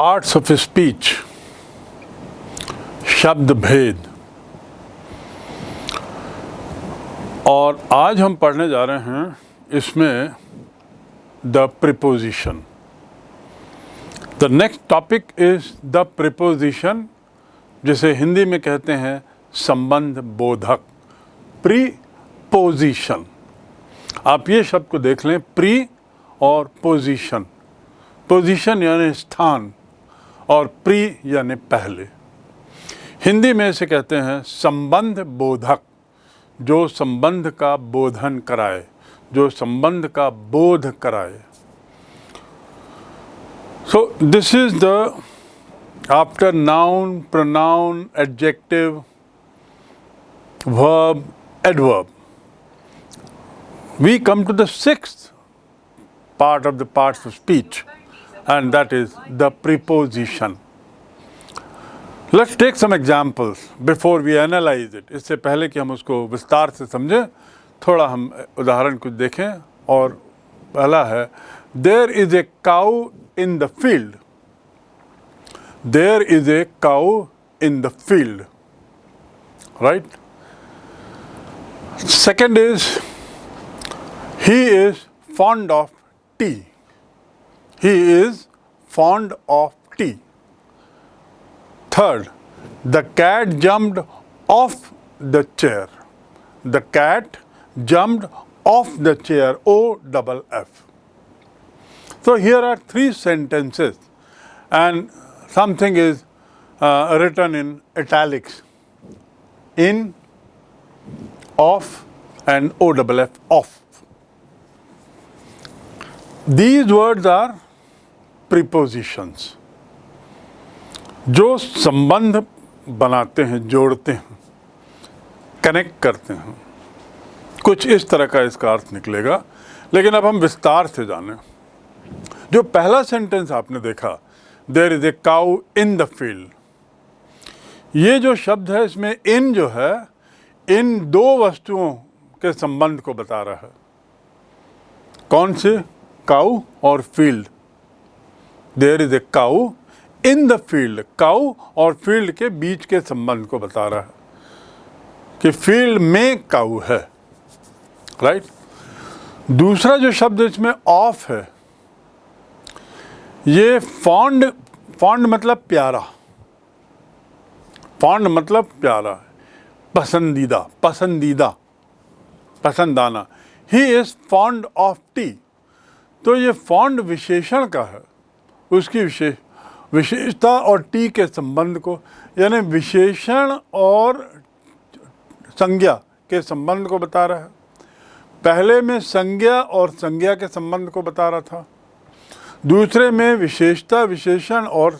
Parts of speech, शब्द भेद। और आज हम पढ़ने जा रहे हैं इसमें the preposition. The next topic is the preposition, जिसे हिंदी में कहते हैं संबंध बोधक, प्रीपोजिशन। आप ये शब्द को देख लें, प्री और पोजीशन। पोजीशन यानी स्थान और प्री यानी पहले। हिंदी में इसे कहते हैं संबंध बोधक, जो संबंध का बोधन कराए, जो संबंध का बोध कराए। So this is the after noun, pronoun, adjective, verb, adverb, we come to the sixth part of the parts of speech, and that is the preposition. Let's take some examples before we analyze it. इससे पहले कि हम उसको विस्तार से समझें, थोड़ा हम उदाहरण कुछ देखें। और पहला है, there is a cow in the field. There is a cow in the field, right? Second is, he is fond of tea. He is fond of tea. Third, the cat jumped off the chair. The cat jumped off the chair, O-double-F. So here are three sentences, and something is written in italics. In, of, and O-double-F, off. These words are prepositions, जो संबंध बनाते हैं, जोड़ते हैं, connect करते हैं। कुछ इस तरह का इसका अर्थ निकलेगा, लेकिन अब हम विस्तार से जानें। जो पहला सेंटेंस आपने देखा, there is a cow in the field, ये जो शब्द है, इसमें इन जो है, इन दो वस्तुओं के संबंध को बता रहा है। कौन से? काऊ और field. There is a cow in the field, cow और फील्ड के बीच के संबंध को बता रहा है कि फील्ड में काऊ है, राइट। दूसरा जो शब्द इसमें ऑफ है, ये फॉन्ड, फॉन्ड मतलब प्यारा, फॉन्ड मतलब प्यारा, पसंदीदा, पसंदीदा, पसंद आना। He is fond of T. तो ये फॉन्ड विशेषण का है, उसकी विशेषता और टी के संबंध को, यानी विशेषण और संज्ञा के संबंध को बता रहा है। पहले में संज्ञा और संज्ञा के संबंध को बता रहा था, दूसरे में विशेषता, विशेषण और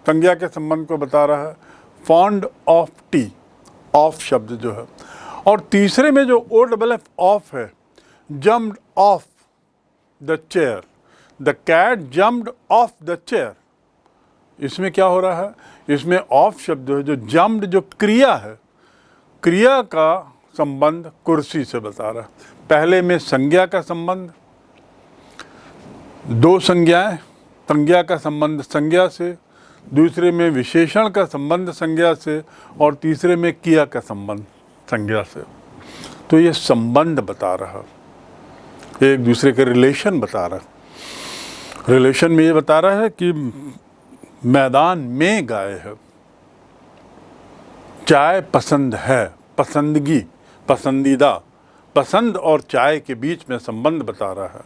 संज्ञा के संबंध को बता रहा है, फॉन्ड ऑफ टी, ऑफ शब्द जो है। और तीसरे में जो O-double-F ऑफ है, jumped off the chair, the cat jumped off the chair. इसमें क्या हो रहा है? इसमें ऑफ शब्द है, जो जम्प्ड, जो क्रिया है, क्रिया का संबंध कुर्सी से बता रहा है। पहले में संज्ञा का संबंध, दो संज्ञाएं, संज्ञा का संबंध संज्ञा से, दूसरे में विशेषण का संबंध संज्ञा से, और तीसरे में क्रिया का संबंध संज्ञा से। तो ये संबंध बता रहा, एक दूसरे के रिलेशन बता रहा। रिलेशन में ये बता रहा है कि मैदान में गाय है, चाय पसंद है, पसंदगी, पसंदीदा, पसंद और चाय के बीच में संबंध बता रहा है।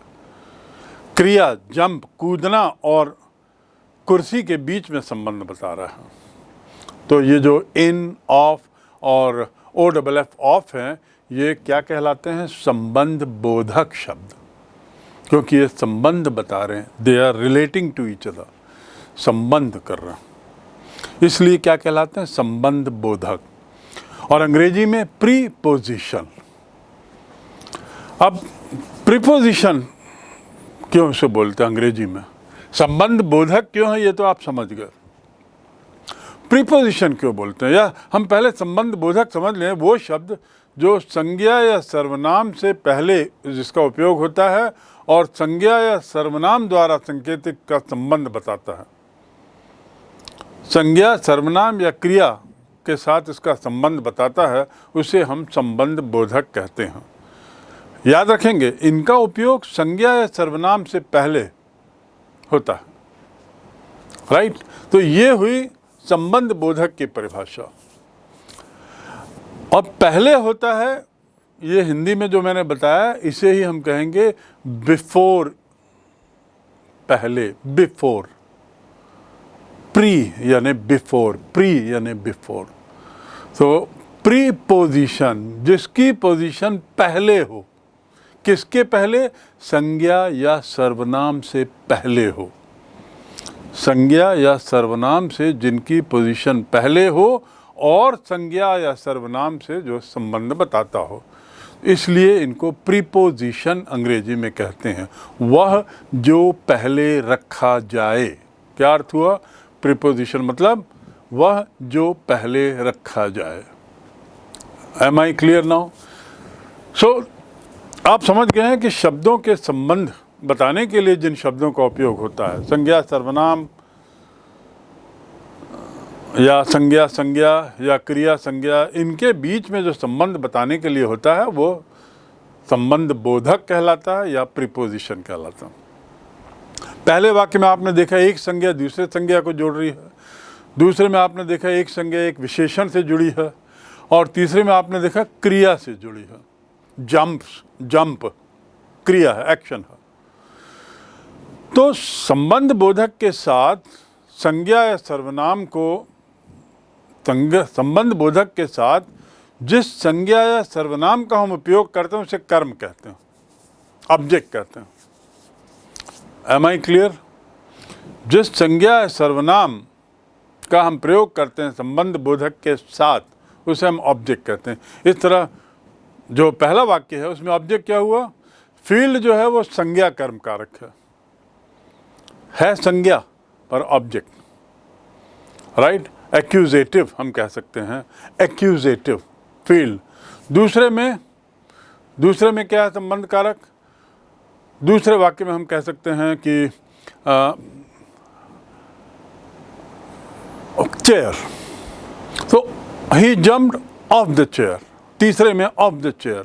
क्रिया जंप, कूदना, और कुर्सी के बीच में संबंध बता रहा है। तो ये जो इन, ऑफ और O-double-F ऑफ हैं, ये क्या कहलाते हैं? संबंध बोधक शब्द, क्योंकि ये संबंध बता रहे हैं, they are relating to each other, संबंध कर रहे हैं, इसलिए क्या कहलाते हैं? संबंध बोधक। और अंग्रेजी में प्रीपोजिशन। अब प्रीपोजिशन क्यों इसे बोलते हैं अंग्रेजी में? संबंध बोधक क्यों है, ये तो आप समझ गए। प्रीपोजिशन क्यों बोलते हैं? या हम पहले संबंध बोधक समझ लें, वो शब्द जो संज्ञा या सर्वनाम से पहले जिसका उपयोग होता है और संज्ञा या सर्वनाम द्वारा संकेतिक का संबंध बताता है। संज्ञा सर्वनाम या क्रिया के साथ इसका संबंध बताता है, उसे हम संबंध बोधक कहते हैं। याद रखेंगे, इनका उपयोग संज्ञा या सर्वनाम से पहले होता है, राइट। तो ये हुई संबंध बोधक की परिभाषा। अब पहले होता है, ये हिंदी में जो मैंने बताया, इसे ही हम कहेंगे बिफोर, पहले, बिफोर। प्री यानी बिफोर, प्री यानी बिफोर। तो प्री पोजीशन, जिसकी पोजीशन पहले हो। किसके पहले? संज्ञा या सर्वनाम से पहले हो। संज्ञा या सर्वनाम से जिनकी पोजीशन पहले हो और संज्ञा या सर्वनाम से जो संबंध बताता हो, इसलिए इनको प्रीपोजिशन अंग्रेजी में कहते हैं। वह जो पहले रखा जाए। क्या अर्थ हुआ? प्रीपोजिशन मतलब वह जो पहले रखा जाए। Am I clear now? So आप समझ गए हैं कि शब्दों के संबंध बताने के लिए जिन शब्दों का उपयोग होता है, संज्ञा सर्वनाम या संज्ञा संज्ञा या क्रिया संज्ञा, इनके बीच में जो संबंध बताने के लिए होता है वो संबंध बोधक कहलाता है या प्रीपोजिशन कहलाता है। पहले वाक्य में आपने देखा एक संज्ञा दूसरे संज्ञा को जोड़ रही है, दूसरे में आपने देखा एक संज्ञा एक विशेषण से जुड़ी है, और तीसरे में आपने देखा क्रिया से जुड़ी है। जंप क्रिया है, एक्शन है। तो संबंध बोधक के साथ संज्ञा या सर्वनाम को, संबंध बोधक के साथ जिस संज्ञा या सर्वनाम का हम उपयोग करते हैं उसे कर्म कहते हैं, ऑब्जेक्ट कहते हैं। Am I clear? जिस संज्ञा या सर्वनाम का हम प्रयोग करते हैं संबंध बोधक के साथ, उसे हम ऑब्जेक्ट कहते हैं। इस तरह जो पहला वाक्य है उसमें ऑब्जेक्ट क्या हुआ? फील्ड जो है वो संज्ञा कर्म कारक है संज्ञा पर ऑब्जेक्ट, राइट। एक्यूजेटिव हम कह सकते हैं, एक्यूजेटिव फील्ड। दूसरे में क्या है संबंध कारक? दूसरे वाक्य में हम कह सकते हैं कि चेयर, तो ही जम्प्ड ऑफ द चेयर। तीसरे में of the chair,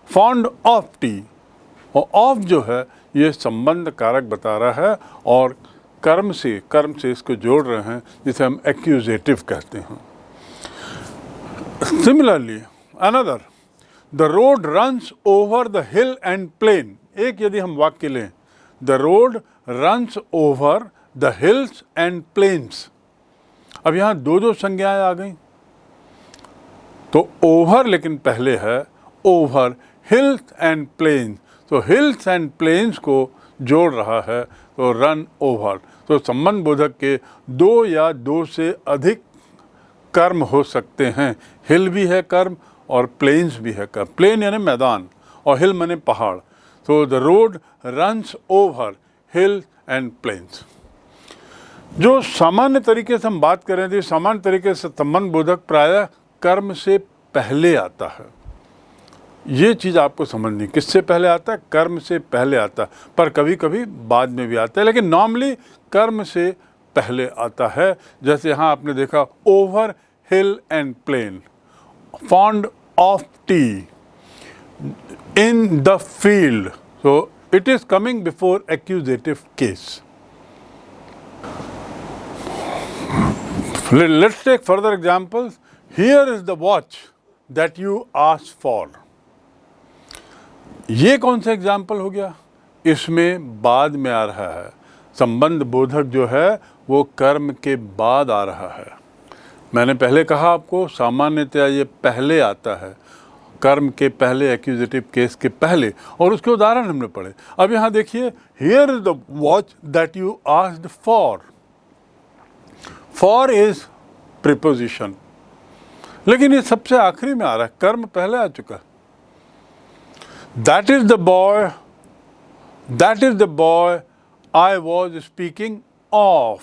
fond of T, और ऑफ जो है ये संबंध कारक बता रहा है और कर्म से इसको जोड़ रहे हैं, जिसे हम एक्यूजेटिव कहते हैं। Similarly another, the road runs over the hill and plain. एक यदि हम वाक्य लें, the road runs over the hills and plains. अब यहाँ दो संज्ञाएं आ गई, तो ओवर लेकिन पहले है, ओवर हिल्स एंड प्लेन्स, तो हिल्स एंड प्लेन्स को जोड़ रहा है, तो रन ओवर। तो संबंध बोधक के दो या दो से अधिक कर्म हो सकते हैं। हिल भी है कर्म और प्लेन्स भी है कर्म। प्लेन यानी मैदान और हिल माने पहाड़। तो the road runs over hill and plains. जो सामान्य तरीके से हम बात करें तो सामान्य तरीके से संबंध बोधक प्रायः कर्म से पहले आता है। ये चीज़ आपको समझनी, किससे पहले आता है? कर्म से पहले आता है, पर कभी कभी बाद में भी आता है, लेकिन नॉर्मली कर्म से पहले आता है। जैसे यहाँ आपने देखा over hill and plain, fond of tea, in the field, so it is coming before accusative case. Let's take further examples. Here is the watch that you asked for. ये कौन सा एग्जाम्पल हो गया? इसमें बाद में आ रहा है। संबंध बोधक जो है वो कर्म के बाद आ रहा है। मैंने पहले कहा आपको, सामान्यतया ये पहले आता है, कर्म के पहले, एक्यूजेटिव केस के पहले, और उसके उदाहरण हमने पढ़े। अब यहाँ देखिए, Here is the watch that you asked for. For is preposition, लेकिन ये सबसे आखिरी में आ रहा है, कर्म पहले आ चुका। That is the boy I was speaking of.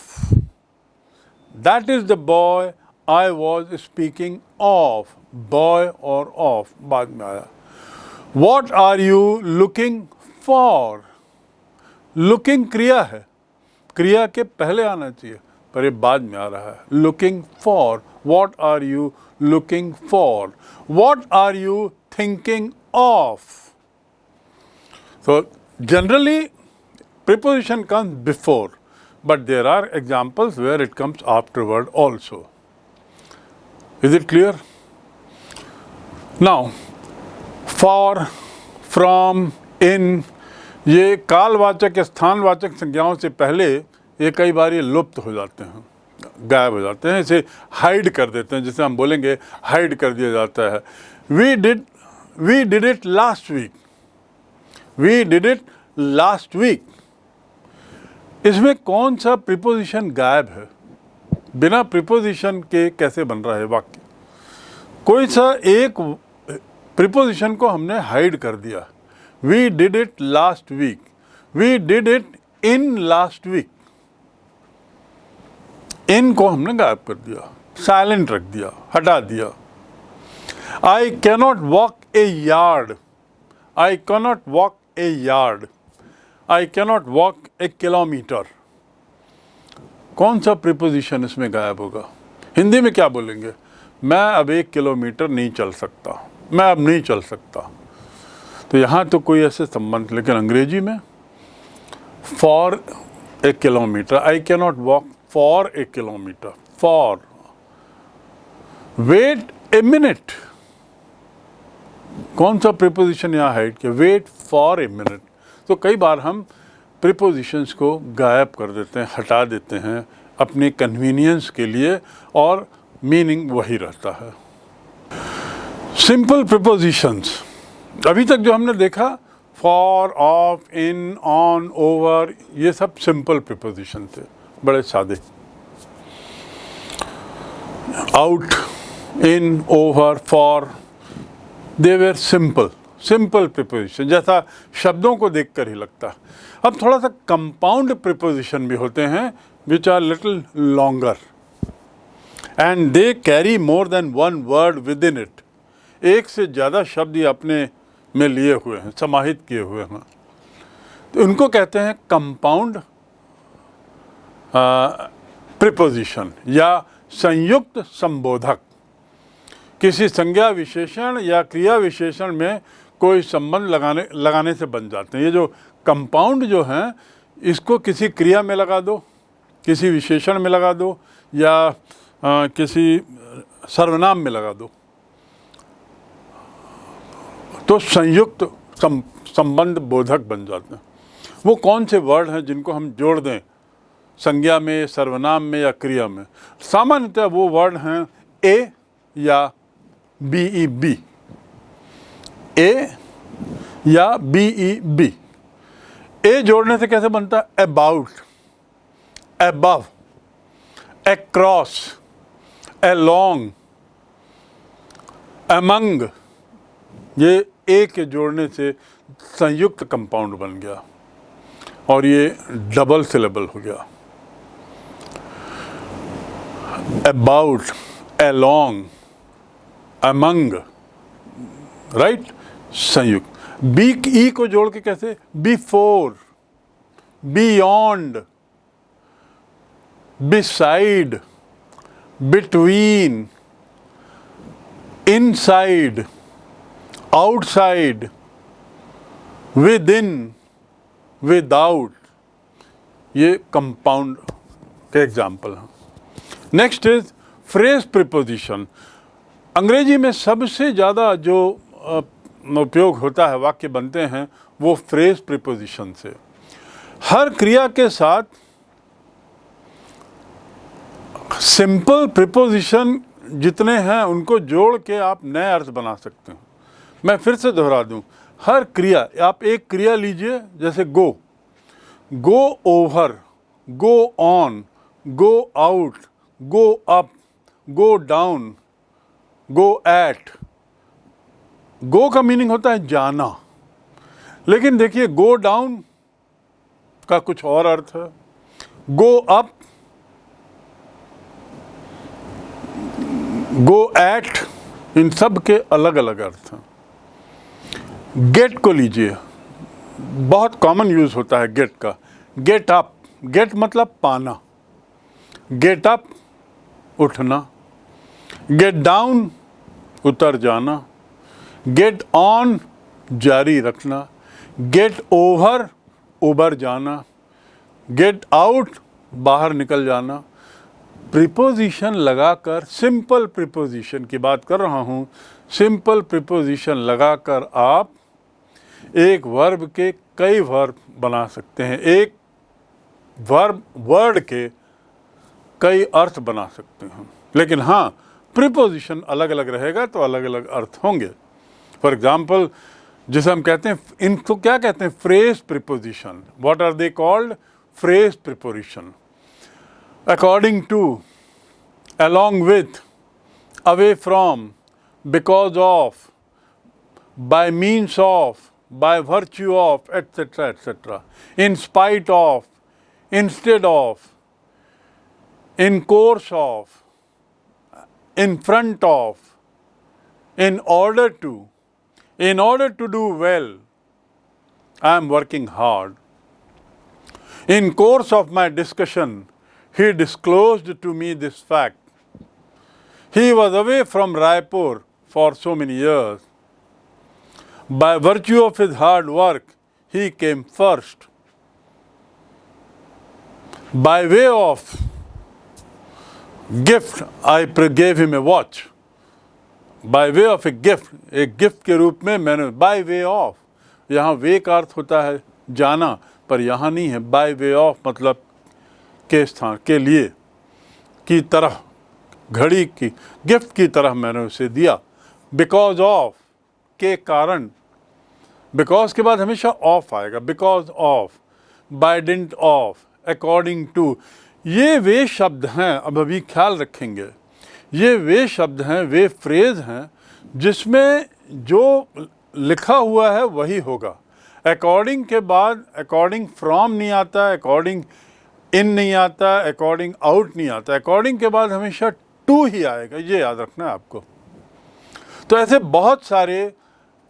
That is the boy I was speaking of. Boy और of बाद में आया। What are you looking for? Looking क्रिया है, क्रिया के पहले आना चाहिए, पर ये बाद में आ रहा है। Looking for, what are you looking for, what are you thinking of. So generally preposition comes before, but there are examples where it comes afterward also. Is it clear? Now for, from, in, ये कालवाचक स्थानवाचक संज्ञाओं से पहले ये कई बार ये लुप्त हो जाते हैं, गायब हो जाते हैं, इसे हाइड कर देते हैं, जिसे हम बोलेंगे हाइड कर दिया जाता है। We did it last week. We did it last week. इसमें कौन सा प्रीपोजिशन गायब है? बिना प्रीपोजिशन के कैसे बन रहा है वाक्य? कोई सा एक प्रीपोजिशन को हमने हाइड कर दिया। We did it last week. We did it in last week. in को हमने गायब कर दिया, साइलेंट रख दिया, हटा दिया। I cannot walk a yard. I cannot walk a yard. I cannot walk a kilometer. कौन सा प्रीपोजिशन इसमें गायब होगा? हिंदी में क्या बोलेंगे? मैं अब 1 किलोमीटर नहीं चल सकता, मैं अब नहीं चल सकता। तो यहाँ तो कोई ऐसे संबंध, लेकिन अंग्रेजी में for a kilometre, I can not walk for a kilometre, for. Wait a minute, कौन सा प्रीपोजिशन यहाँ हाइड किया? Wait for a minute. तो कई बार हम प्रीपोजिशंस को गायब कर देते हैं, हटा देते हैं अपने कन्वीनियंस के लिए, और मीनिंग वही रहता है। सिंपल प्रीपोजिशंस, अभी तक जो हमने देखा, for, of, in, on, over, ये सब सिंपल प्रीपोजिशन थे, बड़े सादे। Out, in, over, for, they were simple preposition, जैसा शब्दों को देखकर ही लगता। अब थोड़ा सा कंपाउंड प्रीपोजिशन भी होते हैं, which are little longer and they carry more than one word within it. एक से ज़्यादा शब्द ये अपने में लिए हुए हैं, समाहित किए हुए हैं, तो उनको कहते हैं कंपाउंड प्रीपोजिशन या संयुक्त संबोधक। किसी संज्ञा विशेषण या क्रिया विशेषण में कोई संबंध लगाने से बन जाते हैं। ये जो कंपाउंड जो हैं, इसको किसी क्रिया में लगा दो, किसी विशेषण में लगा दो, या किसी सर्वनाम में लगा दो, तो संयुक्त संबंध बोधक बन जाते हैं। वो कौन से वर्ड हैं जिनको हम जोड़ दें संज्ञा में, सर्वनाम में या क्रिया में? सामान्यतः वो वर्ड हैं ए या BEB, ए या BEB। ए जोड़ने से कैसे बनता है? About, above, across, along, among. ये ए के जोड़ने से संयुक्त कंपाउंड बन गया और ये डबल सिलेबल हो गया। अबाउट, अलोंग, अमंग, राइट, संयुक्त। बी ई को जोड़ के कैसे? Before, beyond, beside, between, inside, outside, with in, without, ये कंपाउंड के एग्जाम्पल हैं। Next is phrase preposition. अंग्रेजी में सबसे ज़्यादा जो उपयोग होता है, वाक्य बनते हैं, वो फ्रेज प्रीपोजिशन से। हर क्रिया के साथ सिंपल प्रीपोजिशन जितने हैं उनको जोड़ के आप नए अर्थ बना सकते हैं। मैं फिर से दोहरा दूं, हर क्रिया, आप एक क्रिया लीजिए जैसे go, go over, go on, go out, go up, go down, go at. Go का मीनिंग होता है जाना, लेकिन देखिए गो डाउन का कुछ और अर्थ है, गो अप, गो एट, इन सब के अलग अलग अर्थ हैं। गेट को लीजिए, बहुत कॉमन यूज़ होता है गेट का। गेट अप, गेट मतलब पाना, गेट अप उठना, गेट डाउन उतर जाना, गेट ऑन जारी रखना, गेट ओवर उबर जाना, गेट आउट बाहर निकल जाना। प्रीपोजिशन लगाकर, सिंपल प्रीपोजिशन की बात कर रहा हूँ, सिंपल प्रीपोजिशन लगाकर आप एक वर्ब के कई वर्ब बना सकते हैं, एक वर्ब वर्ड के कई अर्थ बना सकते हैं। लेकिन हाँ, प्रीपोजिशन अलग अलग रहेगा तो अलग अलग अर्थ होंगे। फॉर एग्जाम्पल, जिसे हम कहते हैं, इनको क्या कहते हैं? Phrase preposition. What are they called? Phrase preposition. According to, along with, away from, because of, by means of, by virtue of, etc., etc. In spite of, instead of, in course of, in front of, in order to do well, I am working hard. In course of my discussion, he disclosed to me this fact. He was away from Raipur for so many years. By virtue of his hard work, he came first. By way of gift, I gave him a watch. By way of a gift, एक gift के रूप में मैंने, by way of, यहाँ वे का अर्थ होता है जाना, पर यहाँ नहीं है। by way of मतलब के स्थान, के लिए, की तरह, घड़ी की गिफ्ट की तरह मैंने उसे दिया। बिकॉज ऑफ, के कारण, बिकॉज के बाद हमेशा ऑफ आएगा। Because of, by dint of, according to, ये वे शब्द हैं, अब अभी ख्याल रखेंगे, ये वे शब्द हैं, वे फ्रेज हैं जिसमें जो लिखा हुआ है वही होगा। अकॉर्डिंग के बाद अकॉर्डिंग फ्रॉम नहीं आता, अकॉर्डिंग इन नहीं आता, अकॉर्डिंग आउट नहीं आता, अकॉर्डिंग के बाद हमेशा टू ही आएगा, ये याद रखना है आपको। तो ऐसे बहुत सारे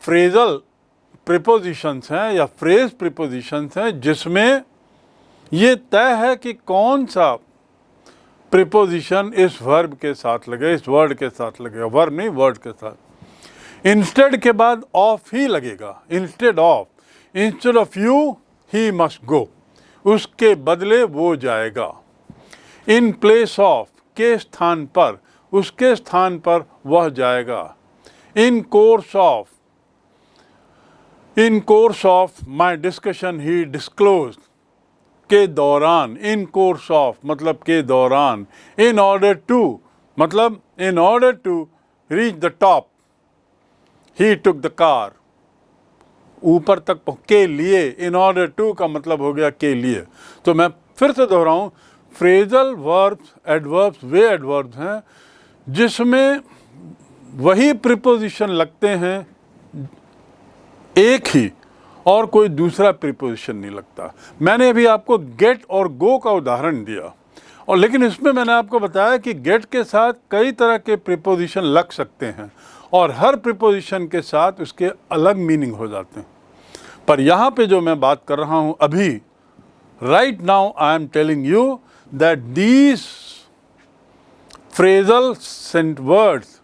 फ्रेजल प्रीपोजिशंस हैं या फ्रेज प्रीपोजिशंस हैं जिसमें ये तय है कि कौन सा प्रीपोजिशन इस वर्ब के साथ लगे, इस वर्ड के साथ लगेगा, वर्ब नहीं वर्ड के साथ। इंस्टेड के बाद ऑफ ही लगेगा, instead of, instead of you he must go, उसके बदले वो जाएगा। इन प्लेस ऑफ, के स्थान पर, उसके स्थान पर वह जाएगा। In course of my discussion he disclose, के दौरान, इन कोर्स ऑफ मतलब के दौरान। इन ऑर्डर टू मतलब in order to reach the top, he took the car, ऊपर तक के लिए। इन ऑर्डर टू का मतलब हो गया के लिए। तो मैं फिर से दोहराऊं, फ्रेजल वर्ब्स, एडवर्ब्स वे एडवर्ब्स हैं जिसमें वही प्रीपोजिशन लगते हैं एक ही, और कोई दूसरा प्रीपोजिशन नहीं लगता। मैंने अभी आपको गेट और गो का उदाहरण दिया, और लेकिन इसमें मैंने आपको बताया कि गेट के साथ कई तरह के प्रीपोजिशन लग सकते हैं और हर प्रीपोजिशन के साथ उसके अलग मीनिंग हो जाते हैं। पर यहाँ पे जो मैं बात कर रहा हूँ अभी, right now I am telling you that these phrasal words,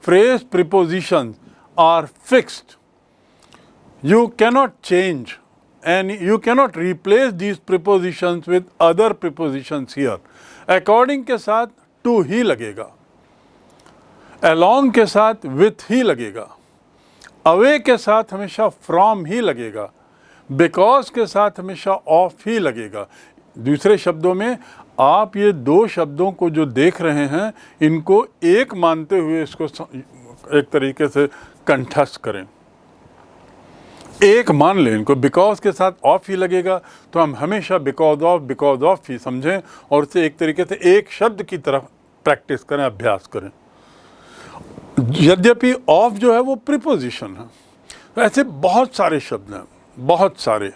phrase prepositions are fixed. You cannot change and you cannot replace these prepositions with other prepositions here. According के साथ to ही लगेगा, along के साथ with ही लगेगा, away के साथ हमेशा from ही लगेगा, because के साथ हमेशा of ही लगेगा। दूसरे शब्दों में आप ये दो शब्दों को जो देख रहे हैं इनको एक मानते हुए इसको एक तरीके से कंठस्थ करें, एक मान लें इनको। बिकॉज के साथ ऑफ ही लगेगा तो हम हमेशा बिकॉज ऑफ ही समझें और उसे एक तरीके से एक शब्द की तरफ प्रैक्टिस करें, अभ्यास करें। यद्यपि ऑफ जो है वो प्रीपोजिशन है, तो ऐसे बहुत सारे शब्द हैं, बहुत सारे।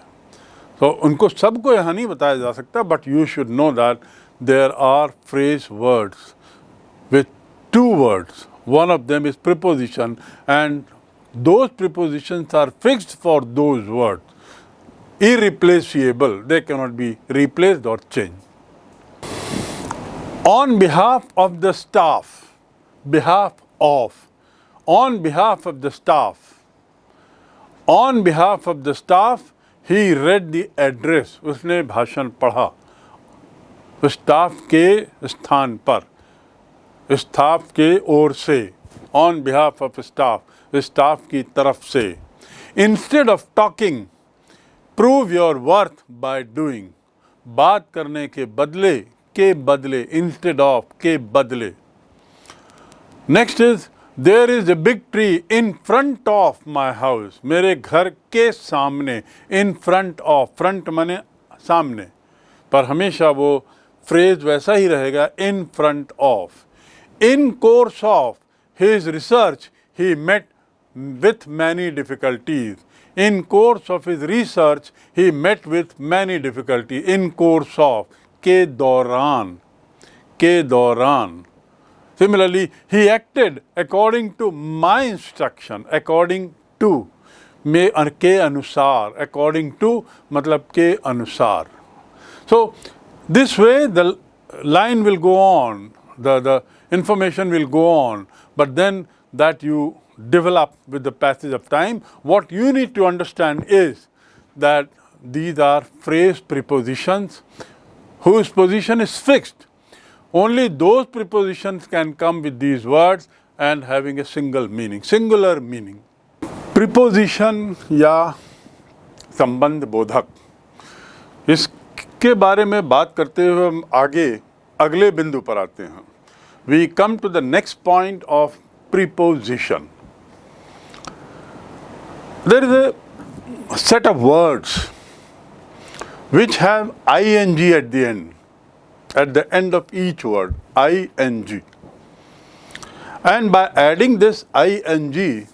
तो उनको सबको यहाँ नहीं बताया जा सकता, but you should know that there are phrase words with two words, one of them is preposition and those prepositions are fixed for those words, irreplaceable, they cannot be replaced or changed. On behalf of the staff, behalf of, on behalf of the staff, on behalf of the staff, he read the address. उसने भाषण पढ़ा staff के स्थान पर, staff के ओर से, on behalf of staff, staff की तरफ से. Instead of talking, prove your worth by doing. बात करने के बदले, instead of, के बदले. Next is, there is a big tree in front of my house. मेरे घर के सामने, in front of, front माने सामने, पर हमेशा वो फ्रेज वैसा ही रहेगा, in front of. In course of his research, he met with many difficulties. In course of his research, he met with many difficulties. In course of, के दौरान. Similarly, he acted according to my instruction, according to, के अनुसार, according to मतलब के अनुसार. So, this way the line will go on, the information will go on, but then that you develop with the passage of time. What you need to understand is that these are phrase prepositions whose position is fixed. Only those prepositions can come with these words and having a single meaning, singular meaning. Preposition या संबंध बोधक, इसके बारे में बात करते हुए हम अगले बिंदु पर आते हैं. We come to the next point of preposition. There is a set of words which have ing at the end of each word, ing. And by adding this ing,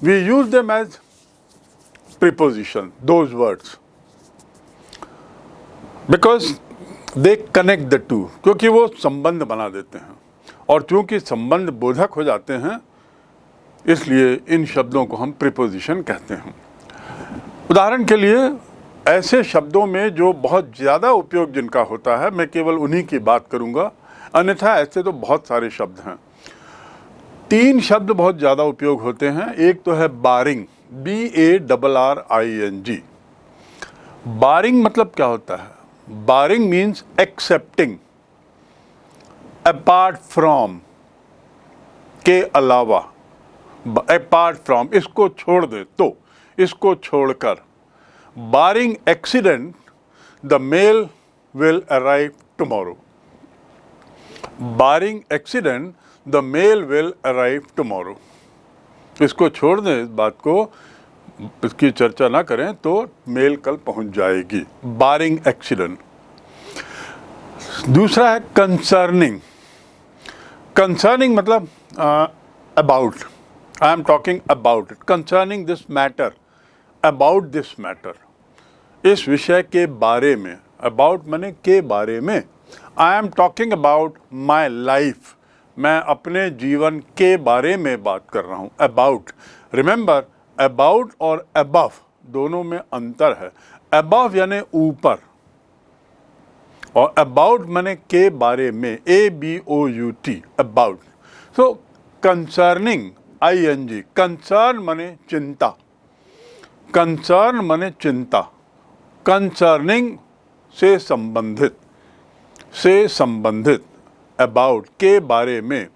we use them as preposition, those words, because they connect the two, क्योंकि वो संबंध बना देते हैं, और चूंकि संबंध बोधक हो जाते हैं, इसलिए इन शब्दों को हम प्रीपोजिशन कहते हैं. उदाहरण के लिए ऐसे शब्दों में जो बहुत ज़्यादा उपयोग जिनका होता है, मैं केवल उन्हीं की बात करूंगा, अन्यथा ऐसे तो बहुत सारे शब्द हैं. 3 शब्द बहुत ज़्यादा उपयोग होते हैं. एक तो है बारिंग, BARRING. बारिंग मतलब क्या होता है? बारिंग मीन्स एक्सेप्टिंग, अपार्ट फ्रॉम, के अलावा, अपार्ट फ्रॉम, इसको छोड़ दे तो, इसको छोड़कर. Barring accident, the mail will arrive tomorrow. Barring accident, the mail will arrive tomorrow. इसको छोड़ दें, इस बात को, इसकी चर्चा ना करें तो मेल कल पहुंच जाएगी. बारिंग एक्सीडेंट. दूसरा है कंसर्निंग. कंसर्निंग मतलब about. I am talking about it. Concerning this matter, about this matter, इस विषय के बारे में. अबाउट माने के बारे में. I am talking about my life, मैं अपने जीवन के बारे में बात कर रहा हूँ. अबाउट. रिमेंबर, अबाउट और अबव दोनों में अंतर है. अबव यानी ऊपर, और अबाउट माने के बारे में, ABOUT, about. So concerning, ING. Concern माने चिंता, कंसर्न माने चिंता. कंसर्निंग से संबंधित, से संबंधित. अबाउट के बारे में.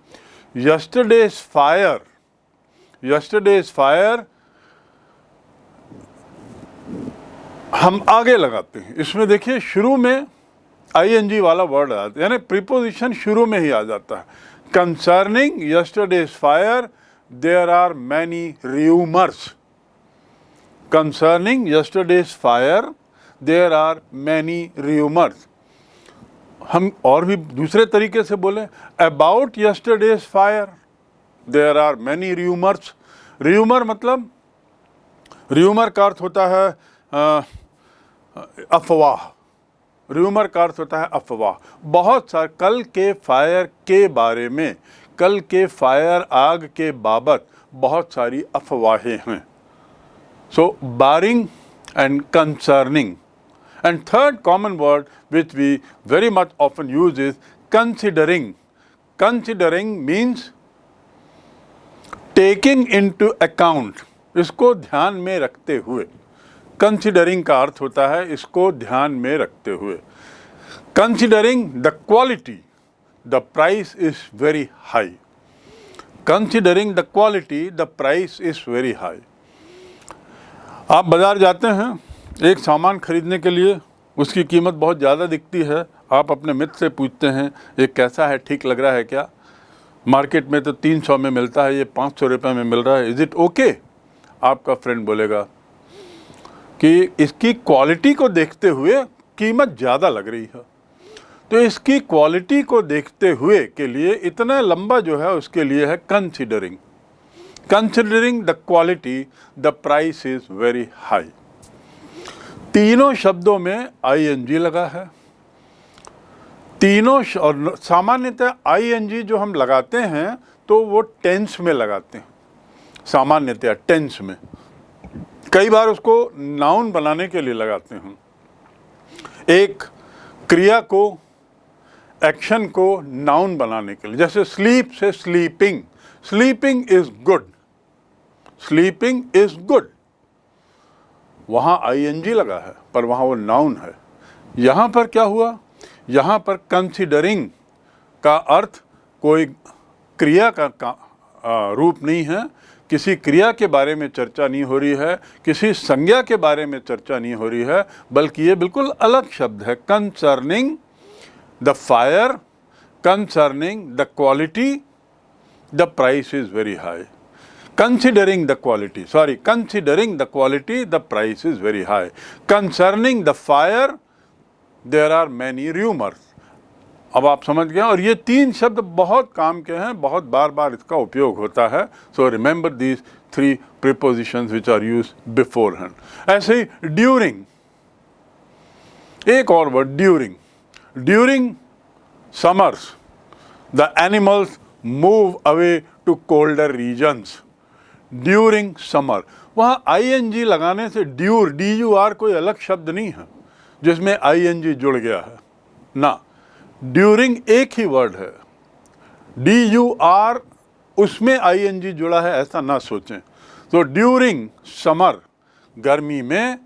यस्टरडेज फायर, यस्टरडेज फायर हम आगे लगाते हैं. इसमें देखिए शुरू में ING वाला वर्ड आ जाता है, यानी प्रीपोजिशन शुरू में ही आ जाता है. Concerning yesterday's fire there are many rumours. Concerning yesterday's fire there are many rumours. हम और भी दूसरे तरीके से बोलें, about yesterday's fire there are many rumours. Rumour मतलब, रूमर का अर्थ होता है अफवाह. रूमर का अर्थ होता है अफवाह. बहुत सारे, कल के फायर के बारे में, कल के फायर आग के बाबत बहुत सारी अफवाहें हैं. So barring and concerning. And third common word which we very much often use is considering. Considering means taking into account, इसको ध्यान में रखते हुए. कंसिडरिंग का अर्थ होता है इसको ध्यान में रखते हुए. Considering the quality, the price is very high. Considering the quality, the price is very high. आप बाजार जाते हैं एक सामान खरीदने के लिए, उसकी कीमत बहुत ज़्यादा दिखती है. आप अपने मित्र से पूछते हैं ये कैसा है, ठीक लग रहा है क्या? मार्केट में तो 300 में मिलता है, ये 500 रुपये में मिल रहा है, इज़ इट ओके? आपका फ्रेंड बोलेगा कि इसकी क्वालिटी को देखते हुए कीमत ज़्यादा लग रही है. तो इसकी क्वालिटी को देखते हुए के लिए इतना लंबा जो है उसके लिए है considering. Considering the quality, the price is very high. तीनों शब्दों में आईएनजी लगा है. तीनों और सामान्यतः आईएनजी जो हम लगाते हैं तो वो टेंस में लगाते हैं, सामान्यतः टेंस में. कई बार उसको नाउन बनाने के लिए लगाते हैं. एक क्रिया को, एक्शन को नाउन बनाने के लिए, जैसे स्लीप से sleeping. Sleeping is good, sleeping is good. वहाँ आईएनजी लगा है पर वहाँ वो नाउन है. यहाँ पर क्या हुआ? यहाँ पर कंसिडरिंग का अर्थ कोई क्रिया का रूप नहीं है. किसी क्रिया के बारे में चर्चा नहीं हो रही है, किसी संज्ञा के बारे में चर्चा नहीं हो रही है, बल्कि ये बिल्कुल अलग शब्द है. Concerning the fire, concerning the quality, the price is very high. Considering the quality, considering the quality, the price is very high. Concerning the fire, there are many rumors. अब आप समझ गए. और ये तीन शब्द बहुत काम के हैं, बहुत बार बार इसका उपयोग होता है. So remember these three prepositions which are used beforehand. ऐसे ही during, एक और word during. During summers, the animals move away to colder regions. During summer, वहाँ आईएनजी लगाने से ड्यूर, DUR कोई अलग शब्द नहीं है जिसमें आईएनजी जुड़ गया है ना. ड्यूरिंग एक ही वर्ड है. DUR उसमें आईएनजी जुड़ा है ऐसा ना सोचें. तो ड्यूरिंग समर, गर्मी में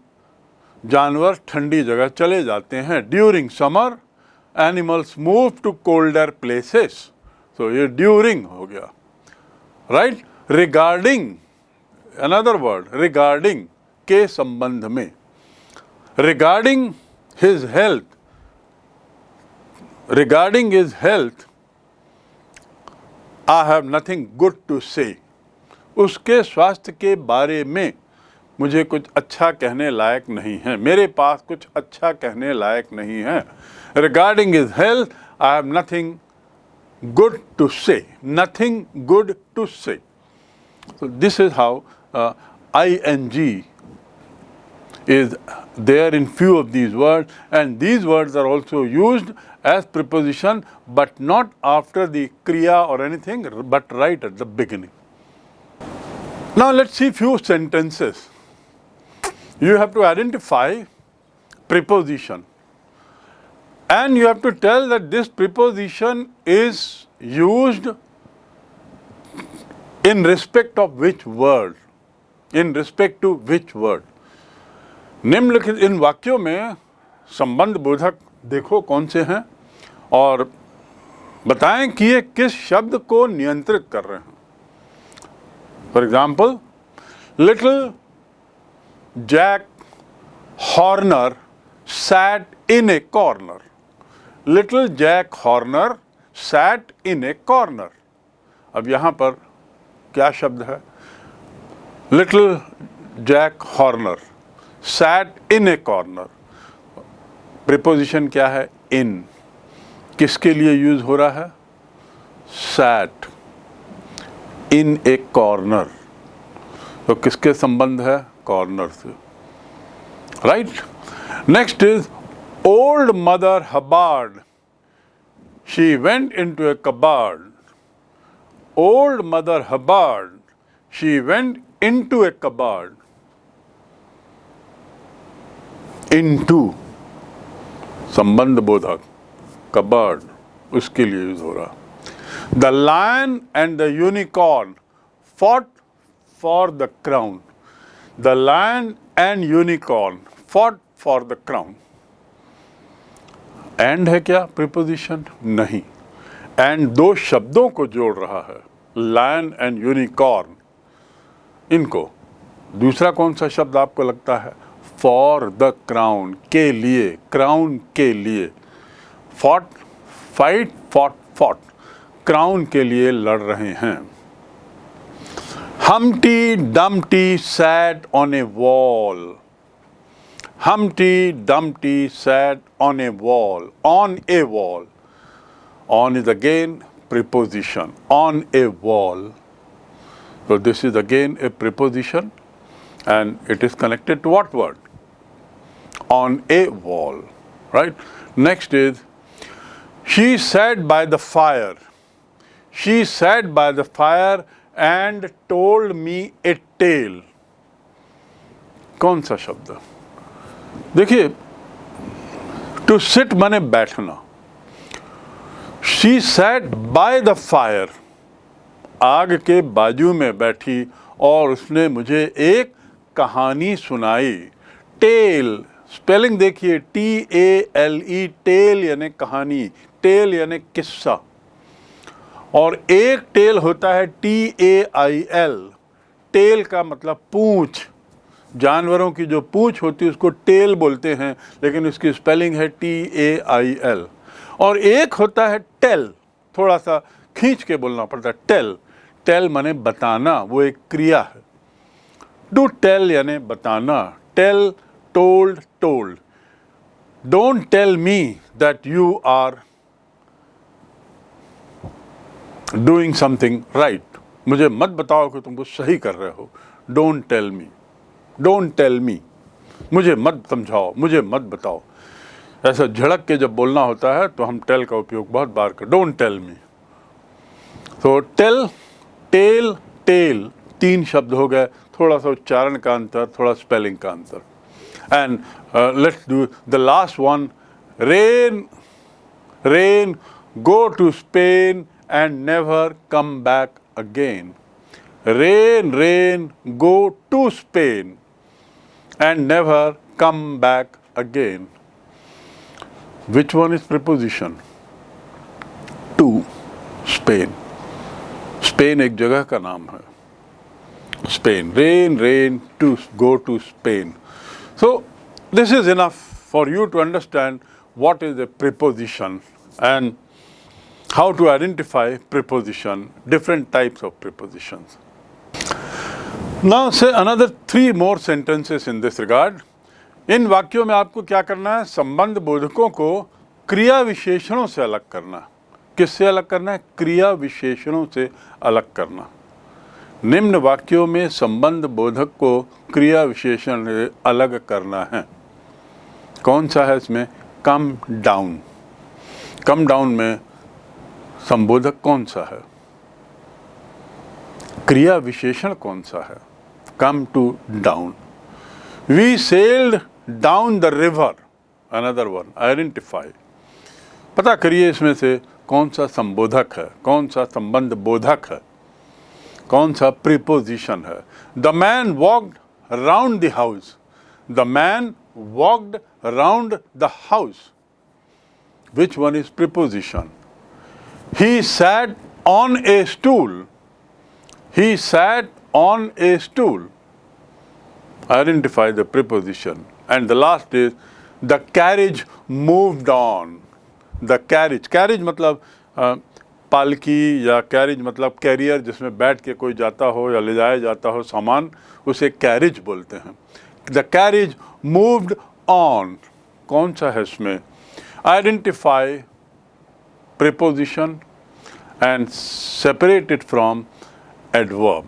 जानवर ठंडी जगह चले जाते हैं. During summer animals move to colder places. तो ये ड्यूरिंग हो गया. Right. Regarding, another word, regarding के संबंध में. Regarding his health, regarding his health I have nothing good to say. उसके स्वास्थ्य के बारे में मुझे कुछ अच्छा कहने लायक नहीं है, मेरे पास कुछ अच्छा कहने लायक नहीं है. Regarding his health I have nothing good to say, nothing good to say. So this is how ing is there in few of these words, and these words are also used as preposition but not after the kriya or anything, but right at the beginning. Now let's see few sentences. You have to identify preposition, and you have to tell that this preposition is used in respect of which word, in respect to which word. निम्नलिखित इन वाक्यों में संबंध बोधक देखो कौन से हैं और बताएं कि ये किस शब्द को नियंत्रित कर रहे हैं. For example, little Jack Horner sat in a corner. Little Jack Horner sat in a corner. अब यहाँ पर क्या शब्द है? Little Jack Horner sat in a corner. Preposition क्या है? In. किसके लिए यूज हो रहा है? Sat in a corner. तो किसके संबंध है? Corner से. Right? Next is old mother Hubbard. She went into a cupboard. Old mother Hubbard. She went into a cupboard. Into संबंध बोधक, cupboard. उसके लिए यूज हो रहा। The lion and the unicorn fought for the crown. The lion and unicorn fought for the crown. And है क्या preposition? नहीं, and दो शब्दों को जोड़ रहा है, लायन एंड यूनिकॉर्न, इनको। दूसरा कौन सा शब्द आपको लगता है? फॉर द क्राउन, के लिए, क्राउन के लिए। Fought, fight, fought, fought, crown के लिए लड़ रहे हैं। Humpty Dumpty sat on a wall. Humpty Dumpty sat on a wall. On a wall. On is again preposition. On a wall. So this is again a preposition, and it is connected to what word? On a wall. Right? Next is, she sat by the fire. She sat by the fire and told me a tale. कौन सा शब्द? देखिए, to sit माने बैठना। She sat by the fire, आग के बाजू में बैठी और उसने मुझे एक कहानी सुनाई। टेल, स्पेलिंग देखिए, TALE, टेल यानी कहानी, टेल यानी किस्सा। और एक टेल होता है TAIL, टेल का मतलब पूंछ। जानवरों की जो पूंछ होती है उसको टेल बोलते हैं, लेकिन उसकी स्पेलिंग है TAIL। और एक होता है टेल, थोड़ा सा खींच के बोलना पड़ता है, टेल। टेल माने बताना, वो एक क्रिया है। डू टेल यानी बताना, tell, told, told. Don't tell me that you are doing something right. मुझे मत बताओ कि तुम कुछ सही कर रहे हो। Don't tell me, don't tell me, मुझे मत समझाओ, मुझे मत बताओ। ऐसा झड़क के जब बोलना होता है तो हम टेल का उपयोग बहुत बार कर, डोंट टेल मी। तो टेल, टेल, टेल, तीन शब्द हो गए, थोड़ा सा उच्चारण का अंतर, थोड़ा स्पेलिंग का अंतर। And let's do the last one. Rain, rain, go to Spain and never come back again. Rain, rain, go to Spain and never come back again. Which one is preposition? To Spain. Spain एक जगह का नाम है, Spain. Rain, rain, to go to Spain. So this is enough for you to understand what is a preposition and how to identify preposition, different types of prepositions. Now say another 3 more sentences in this regard. इन वाक्यों में आपको क्या करना है? संबंध बोधकों को क्रिया विशेषणों से अलग करना। किससे अलग करना है? क्रिया विशेषणों से अलग करना। निम्न वाक्यों में संबंध बोधक को क्रिया विशेषण से अलग करना है। कौन सा है इसमें? Come down. कम डाउन में संबोधक कौन सा है? क्रिया विशेषण कौन सा है? Come to down. We sailed down the river, another one, identify. पता करिए इसमें से कौन सा संबोधक है, कौन सा संबंध बोधक है, कौन सा प्रीपोजिशन है। The man walked round the house. The man walked round the house. Which one is preposition? He sat on a stool. He sat on a stool. Identify the preposition. And the last is, the carriage moved on. The carriage. Carriage मतलब पालकी, या carriage मतलब career, जिसमें बैठ के कोई जाता हो या ले जाया जाता हो सामान, उसे कैरिज बोलते हैं। The carriage moved on. कौन सा है इसमें? Identify preposition and separate it from adverb.